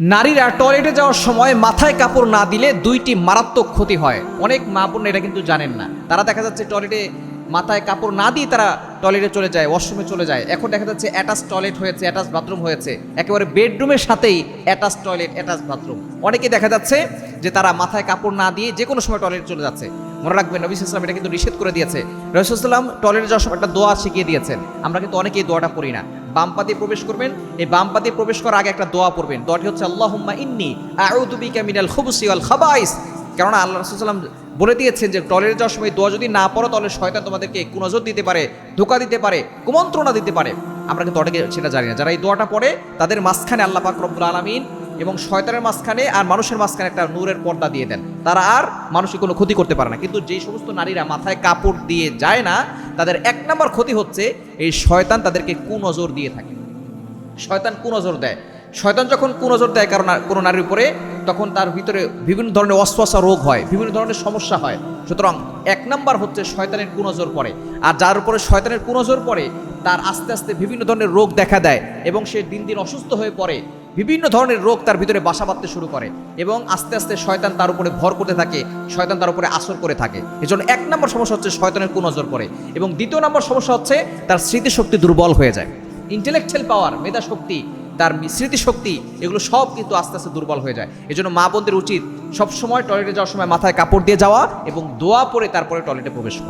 নারীরা টয়লেটে যাওয়ার সময় মাথায় কাপড় না দিলে দুইটি মারাত্মক ক্ষতি হয়। অনেক মা বোন এটা কিন্তু জানেন না। তারা দেখা যাচ্ছে টয়লেটে মাথায় কাপড় না দিয়ে তারা টয়লেটে চলে যায়, ওয়াশরুমে চলে যায়। এখন দেখা যাচ্ছে অ্যাটাচ টয়লেট হয়েছে, অ্যাটাচ বাথরুম হয়েছে, একেবারে বেডরুমের সাথেই অ্যাটাচ টয়লেট, অ্যাটাচ বাথরুম। অনেকে দেখা যাচ্ছে যে তারা মাথায় কাপড় না দিয়ে যে কোনো সময় টয়লেটে চলে যাচ্ছে। মনে রাখবেন, নবী সাল্লাল্লাহু আলাইহি ওয়াসাল্লাম এটা কিন্তু নিষেধ করে দিয়েছে। রাসূল সাল্লাল্লাহু আলাইহি ওয়াসাল্লাম টয়লেটে যাওয়ার সময় একটা দোয়া শিখিয়ে দিয়েছেন। আমরা কিন্তু অনেকেই দোয়াটা পড়ি না। বাম পা দিয়ে প্রবেশ করবেন, এই বাম পা দিয়ে প্রবেশ করার আগে একটা দোয়া পড়বেন। দোয়াটি হচ্ছে আল্লাহুম্মা ইন্নী আউযু বিকা মিনাল খুবুসি ওয়াল খাবাইস। কেননা আল্লাহ রাসূল সাল্লাল্লাহু আলাইহি ওয়াসাল্লাম বলে দিয়েছেন যে টয়লেটে যাওয়ার সময় দোয়া যদি না পড়ো তাহলে শয়তান তোমাদেরকে কুনজর দিতে পারে, ধোঁকা দিতে পারে, কুমন্ত্রণা দিতে পারে। আমরা কিন্তু অনেকে সেটা জানি না। যারা এই দোয়াটা পড়ে তাদের মাঝখানে আল্লাহ পাক রব্বুল আলামিন এবং শয়তানের মাঝখানে আর মানুষের মাঝখানে একটা নূরের পর্দা দিয়ে দেন। তারা আর মানুষকে কোনো ক্ষতি করতে পারে না। কিন্তু যেই সমস্ত নারীরা মাথায় কাপড় দিয়ে যায় না, তাদের এক নম্বর ক্ষতি হচ্ছে এই শয়তান তাদেরকে কুনজর দিয়ে থাকে। শয়তান কুনজর দেয়। শয়তান যখন কুনজর দেয় কারণ কোনো নারীর উপরে, তখন তার ভিতরে বিভিন্ন ধরনের ওয়াসওয়াসা রোগ হয়, বিভিন্ন ধরনের সমস্যা হয়। সুতরাং এক নাম্বার হচ্ছে শয়তানের কুনজর পড়ে। আর যার উপরে শয়তানের কুনজর পড়ে তার আস্তে আস্তে বিভিন্ন ধরনের রোগ দেখা দেয় এবং সে দিন দিন অসুস্থ হয়ে পড়ে। বিভিন্ন ধরনের রোগ তার ভিতরে বাসা বাঁধতে শুরু করে এবং আস্তে আস্তে শয়তান তার উপরে ভর করতে থাকে, শয়তান তার উপরে আসর করে থাকে। এজন্য এক নম্বর সমস্যা হচ্ছে শয়তানের কুনজর পড়ে। এবং দ্বিতীয় নম্বর সমস্যা হচ্ছে তার স্মৃতিশক্তি দুর্বল হয়ে যায়। ইন্টেলেকচুয়াল পাওয়ার, মেধা শক্তি, তার স্মৃতিশক্তি, এগুলো সব কিন্তু আস্তে আস্তে দুর্বল হয়ে যায়। এজন্য মা বোনদের উচিত সবসময় টয়লেটে যাওয়ার সময় মাথায় কাপড় দিয়ে যাওয়া এবং দোয়া পরে তারপরে টয়লেটে প্রবেশ করা।